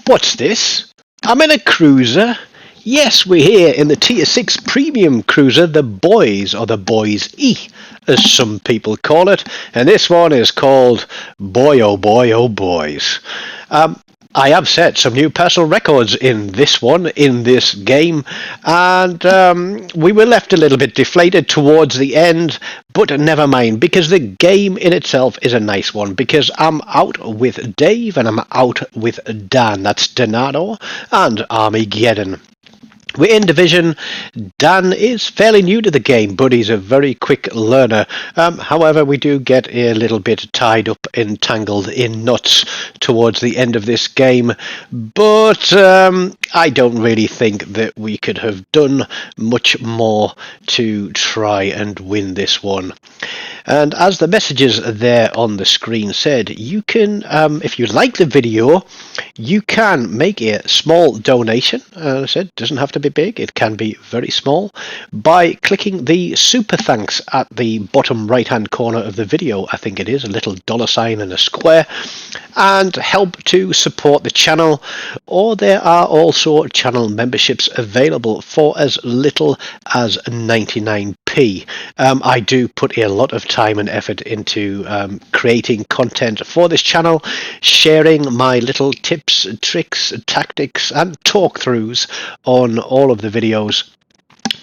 What's this? I'm in a cruiser. Yes, we're here in the Tier 6 Premium Cruiser, the Boys, or the Boise, as some people call it. And this one is called Boy Oh Boy Oh Boys. I have set some new personal records in this one, in this game, and we were left a little bit deflated towards the end, but never mind, because the game in itself is a nice one, because I'm out with Dave and I'm out with Dan, that's Donato, and Armageddon. We're in Division. Dan is fairly new to the game, but he's a very quick learner. However, we do get a little bit tied up, entangled in knots towards the end of this game. But I don't really think that we could have done much more to try and win this one. And as the messages there on the screen said, you can, if you like the video, you can make a small donation. As I said, it doesn't have to be big, it can be very small, by clicking the super thanks at the bottom right hand corner of the video. I think it is a little $sign and a square, and help to support the channel. Or there are also channel memberships available for as little as 99p. I do put a lot of time and effort into creating content for this channel, sharing my little tips, tricks, tactics and talk throughs on all of the videos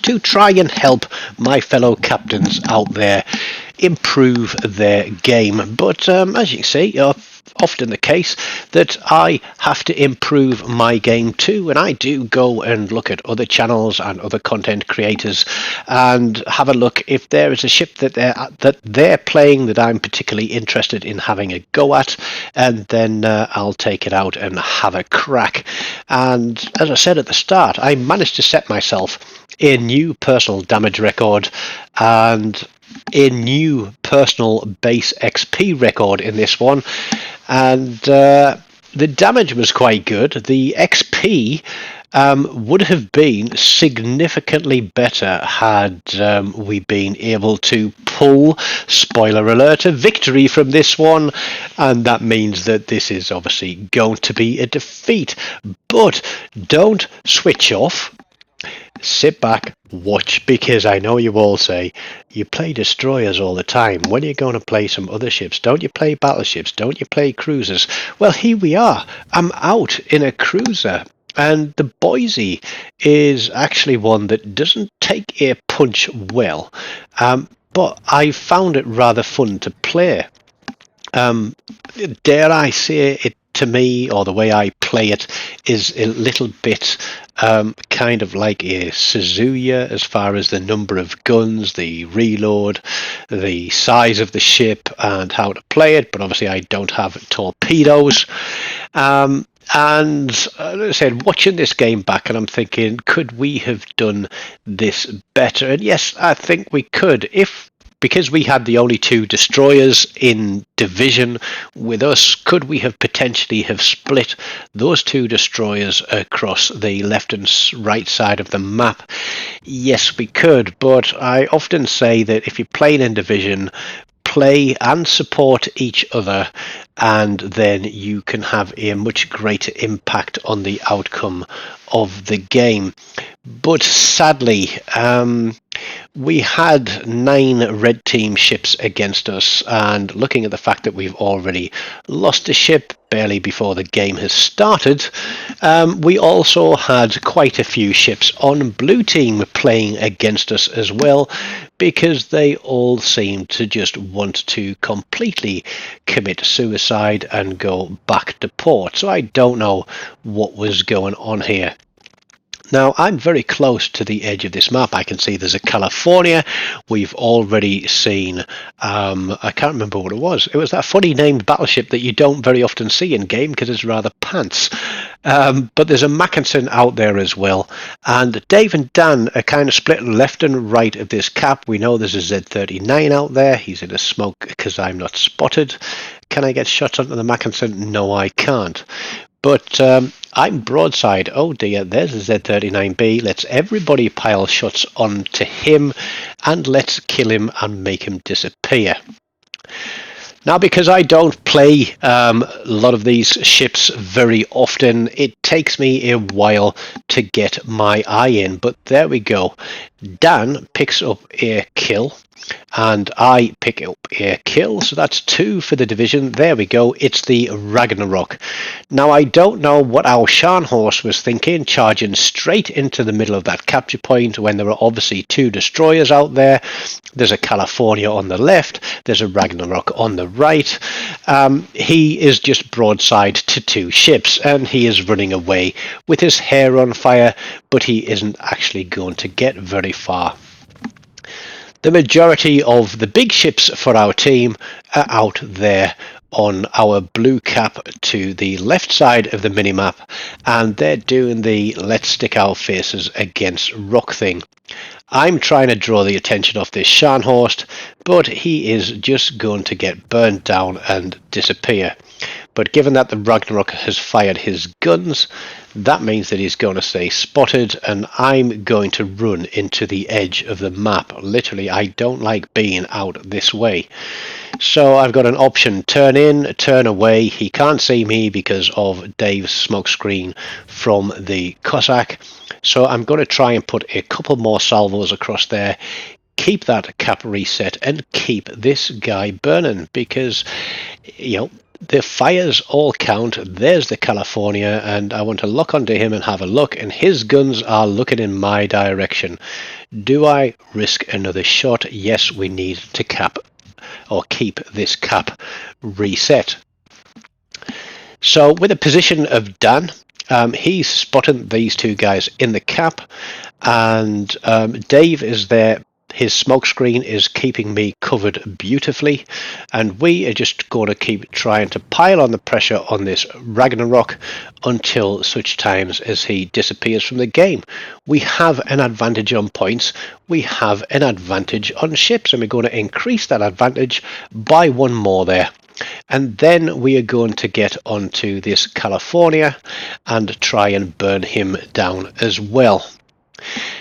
to try and help my fellow captains out there improve their game. But as you can see, often the case that I have to improve my game too, and I do go and look at other channels and other content creators and have a look if there is a ship that they're playing that I'm particularly interested in having a go at, and then I'll take it out and have a crack. And as I said at the start, I managed to set myself a new personal damage record and a new personal base XP record in this one, and the damage was quite good. The XP would have been significantly better had we been able to pull, spoiler alert, a victory from this one, and that means that this is obviously going to be a defeat. But don't switch off. Sit back, watch, because I know you all say you play destroyers all the time. When are you going to play some other ships? Don't you play battleships? Don't you play cruisers? Well, here we are. I'm out in a cruiser, and the Boise is actually one that doesn't take a punch well, but I found it rather fun to play. Dare I say it, to me, or the way I play it, is a little bit kind of like a Suzuya as far as the number of guns, the reload, the size of the ship and how to play it, but obviously I don't have torpedoes. And as I said, watching this game back, and I'm thinking, could we have done this better? And yes, I think we could, because we had the only two destroyers in Division with us. Could we have potentially have split those two destroyers across the left and right side of the map? Yes, we could, but I often say that if you're playing in Division, play and support each other, and then you can have a much greater impact on the outcome of the game. But sadly, we had 9 red team ships against us, and looking at the fact that we've already lost a ship barely before the game has started, we also had quite a few ships on blue team playing against us as well, because they all seemed to just want to completely commit suicide and go back to port. So I don't know what was going on here. Now, I'm very close to the edge of this map. I can see there's a California. We've already seen, I can't remember what it was. It was that funny named battleship that you don't very often see in game because it's rather pants. But there's a Mackinson out there as well. And Dave and Dan are kind of split left and right of this cap. We know there's a Z39 out there. He's in a smoke because I'm not spotted. Can I get shots onto the Mackinson? No, I can't. But I'm broadside. Oh dear, there's a Z39B. Let's everybody pile shots onto him and let's kill him and make him disappear. Now, because I don't play a lot of these ships very often, it takes me a while to get my eye in. But there we go. Dan picks up a kill, and I pick up a kill, so that's 2 for the division. There we go, it's the Ragnarok. Now, I don't know what our Scharnhorst was thinking, charging straight into the middle of that capture point when there are obviously 2 destroyers out there. There's a California on the left, there's a Ragnarok on the right. He is just broadside to 2 ships, and he is running away with his hair on fire, but he isn't actually going to get very far. The majority of the big ships for our team are out there on our blue cap to the left side of the minimap, and they're doing the let's stick our faces against rock thing. I'm trying to draw the attention off this Scharnhorst, but he is just going to get burnt down and disappear. But given that the Ragnarok has fired his guns, that means that he's going to stay spotted, and I'm going to run into the edge of the map. Literally, I don't like being out this way. So I've got an option, turn in, turn away. He can't see me because of Dave's smoke screen from the Cossack. So I'm going to try and put a couple more salvos across there, keep that cap reset, and keep this guy burning, because, you know, the fires all count. There's the California, and I want to lock onto him and have a look, and his guns are looking in my direction. Do I risk another shot? Yes, we need to cap or keep this cap reset. So with the position of Dan, he's spotting these 2 guys in the cap, and Dave is there. His smoke screen is keeping me covered beautifully, and we are just going to keep trying to pile on the pressure on this Ragnarok until such times as he disappears from the game. We have an advantage on points, we have an advantage on ships, and we're going to increase that advantage by 1 more there. And then we are going to get onto this California and try and burn him down as well.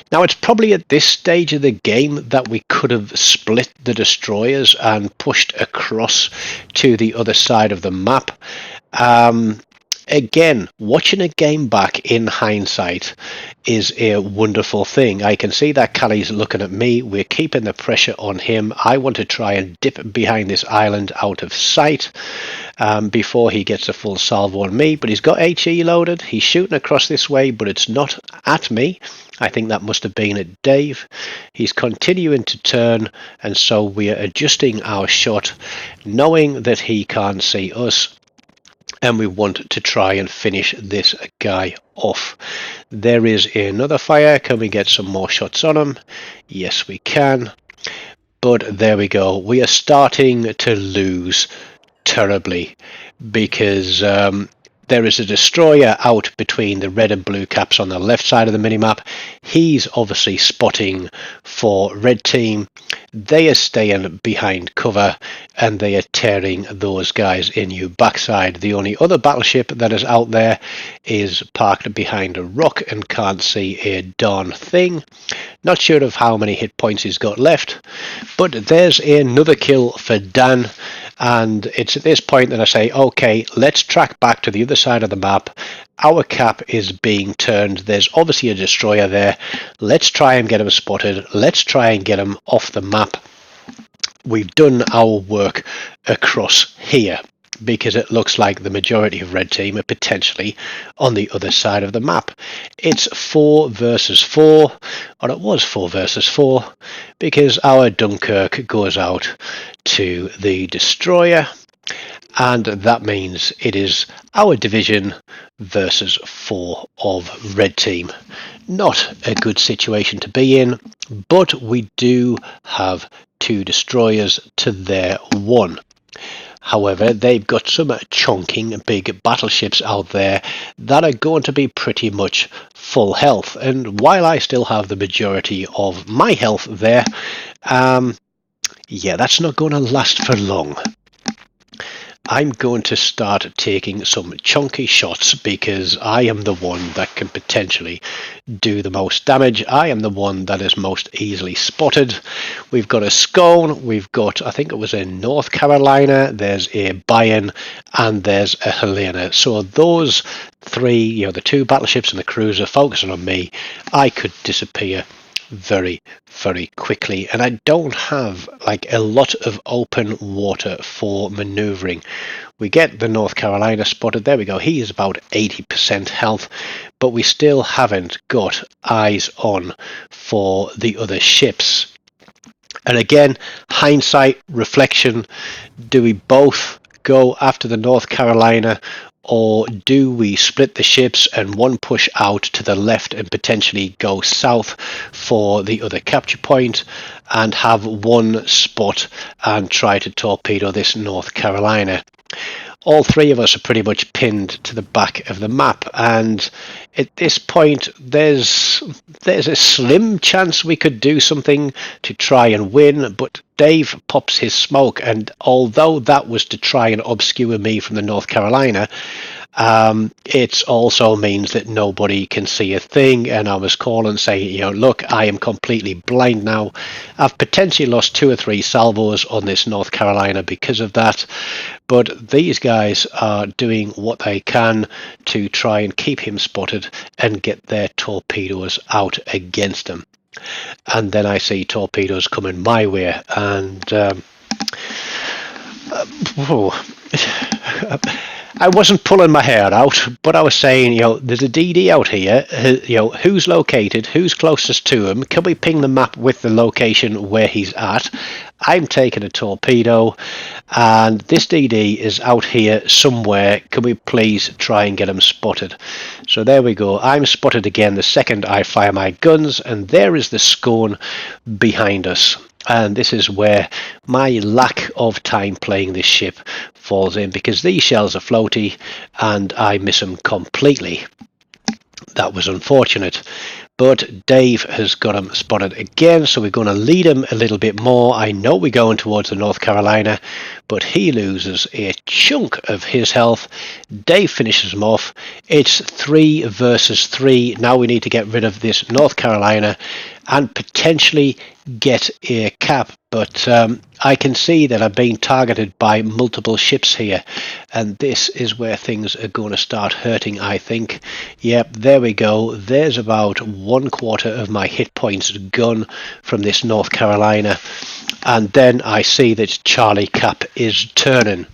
Now, it's probably at this stage of the game that we could have split the destroyers and pushed across to the other side of the map. Again, watching a game back in hindsight is a wonderful thing. I can see that Callie's looking at me. We're keeping the pressure on him. I want to try and dip behind this island out of sight before he gets a full salvo on me. But he's got HE loaded. He's shooting across this way, but it's not at me. I think that must have been at Dave. He's continuing to turn, and so we are adjusting our shot, knowing that he can't see us. And we want to try and finish this guy off. There is another fire. Can we get some more shots on him? Yes, we can. But there we go. We are starting to lose terribly, because there is a destroyer out between the red and blue caps on the left side of the minimap. He's obviously spotting for red team. They are staying behind cover, and they are tearing those guys in your backside. The only other battleship that is out there is parked behind a rock and can't see a darn thing. Not sure of how many hit points he's got left, but there's another kill for Dan. And it's at this point that I say, okay, let's track back to the other side of the map. Our cap is being turned. There's obviously a destroyer there. Let's try and get him spotted. Let's try and get him off the map. We've done our work across here, because it looks like the majority of red team are potentially on the other side of the map. It's 4 versus 4, or it was 4 versus 4, because our Dunkirk goes out to the destroyer, and that means it is our division versus 4 of red team. Not a good situation to be in, but we do have 2 destroyers to their 1. However, they've got some chonking big battleships out there that are going to be pretty much full health. And while I still have the majority of my health there, yeah, that's not going to last for long. I'm going to start taking some chunky shots because I am the one that can potentially do the most damage. I am the one that is most easily spotted. We've got a scone, we've got, I think it was in North Carolina, there's a Bayern, and there's a Helena. So those three, the two battleships and the cruiser focusing on me, I could disappear very quickly, and I don't have like a lot of open water for maneuvering. We get the North Carolina spotted. There we go. He is about 80% health, but we still haven't got eyes on for the other ships. And again, hindsight, reflection, do we both go after the North Carolina, or do we split the ships and one push out to the left and potentially go south for the other capture point and have one spot and try to torpedo this North Carolina? All three of us are pretty much pinned to the back of the map, and at this point there's a slim chance we could do something to try and win, but Dave pops his smoke, and although that was to try and obscure me from the North Carolina, it also means that nobody can see a thing. And I was calling saying, look, I am completely blind now. I've potentially lost 2 or 3 salvos on this North Carolina because of that, but these guys are doing what they can to try and keep him spotted and get their torpedoes out against him. And then I see torpedoes coming my way, and I wasn't pulling my hair out, but I was saying, there's a DD out here, who's located, who's closest to him, can we ping the map with the location where he's at? I'm taking a torpedo, and this DD is out here somewhere, can we please try and get him spotted? So there we go, I'm spotted again the second I fire my guns, and there is the scone behind us. And this is where my lack of time playing this ship falls in, because these shells are floaty and I miss them completely. That was unfortunate, but Dave has got him spotted again, so we're going to lead him a little bit more. I know we're going towards the North Carolina, but he loses a chunk of his health. Dave finishes him off. It's 3 versus 3. Now we need to get rid of this North Carolina and potentially get a cap, but I can see that I'm being targeted by multiple ships here, and this is where things are going to start hurting, I think. Yep, there we go. There's about 1/4 of my hit points gone from this North Carolina, and then I see that Charlie Cap is turning.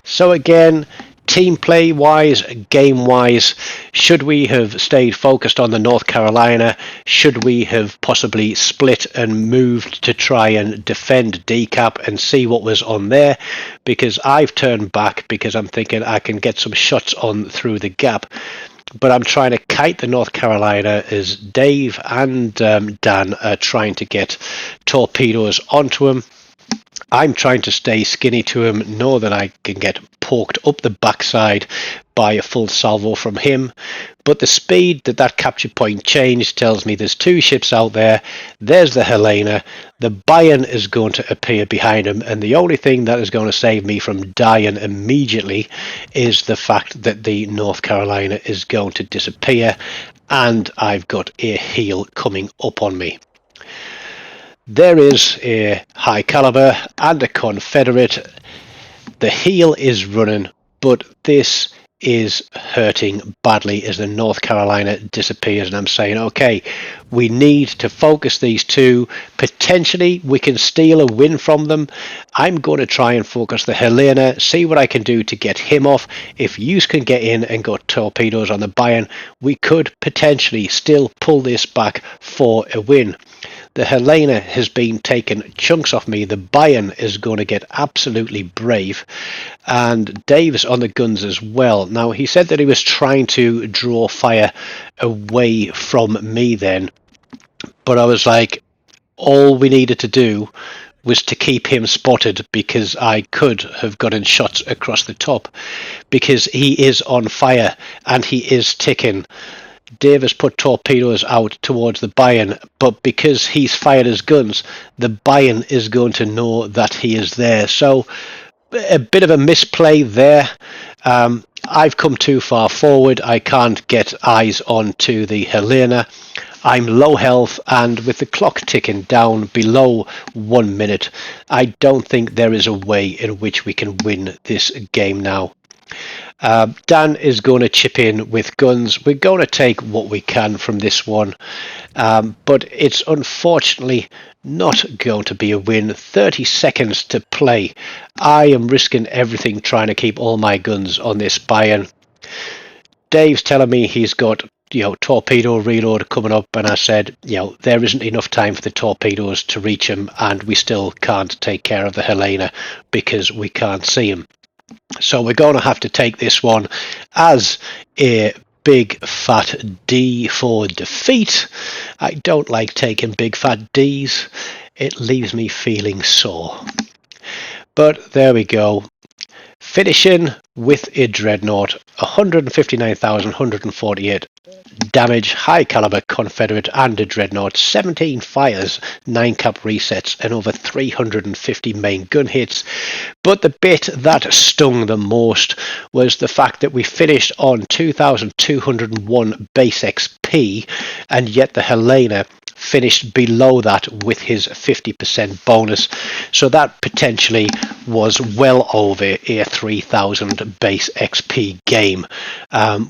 So again, team play wise, game wise, should we have stayed focused on the North Carolina? Should we have possibly split and moved to try and defend DCAP and see what was on there? Because I've turned back because I'm thinking I can get some shots on through the gap, but I'm trying to kite the North Carolina as Dave and Dan are trying to get torpedoes onto him. I'm trying to stay skinny to him, know that I can get poked up the backside by a full salvo from him. But the speed that capture point changed tells me there's 2 ships out there. There's the Helena. The Bayern is going to appear behind him, and the only thing that is going to save me from dying immediately is the fact that the North Carolina is going to disappear, and I've got a heel coming up on me. There is a high caliber and a Confederate. The heel is running, but this is hurting badly as the North Carolina disappears, and I'm saying, okay, we need to focus these 2. Potentially we can steal a win from them. I'm going to try and focus the Helena, see what I can do to get him off. If you can get in and got torpedoes on the Bayern, we could potentially still pull this back for a win. The Helena has been taking chunks off me. The Bayern is going to get absolutely brave, and Dave's on the guns as well. Now, he said that he was trying to draw fire away from me then, but I was like, all we needed to do was to keep him spotted, because I could have gotten shots across the top, because he is on fire and he is ticking. Dave has put torpedoes out towards the Bayern, but because he's fired his guns, the Bayern is going to know that he is there. So a bit of a misplay there. I've come too far forward. I can't get eyes onto the Helena. I'm low health, and with the clock ticking down below 1 minute, I don't think there is a way in which we can win this game now. Dan is going to chip in with guns. We're going to take what we can from this one, but it's unfortunately not going to be a win. 30 seconds to play. I am risking everything trying to keep all my guns on this buy-in. Dave's telling me he's got torpedo reload coming up, and I said there isn't enough time for the torpedoes to reach him, and we still can't take care of the Helena because we can't see him. So we're going to have to take this one as a big fat D for defeat. I don't like taking big fat Ds. It leaves me feeling sore. But there we go. Finishing with a Dreadnought, 159,148 damage, high caliber Confederate and a Dreadnought, 17 fires, 9 cap resets and over 350 main gun hits. But the bit that stung the most was the fact that we finished on 2,201 base XP, and yet the Helena finished below that with his 50% bonus, so that potentially was well over a 3,000 base XP game,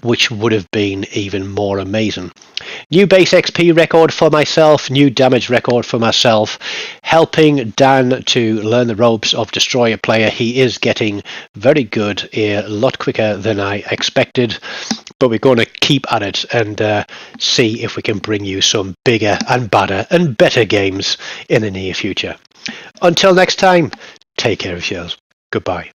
which would have been even more amazing. New base XP record for myself, new damage record for myself, helping Dan to learn the ropes of Destroyer Player. He is getting very good, a lot quicker than I expected, but we're going to keep at it and see if we can bring you some bigger and badder and better games in the near future. Until next time, take care of yourselves. Goodbye.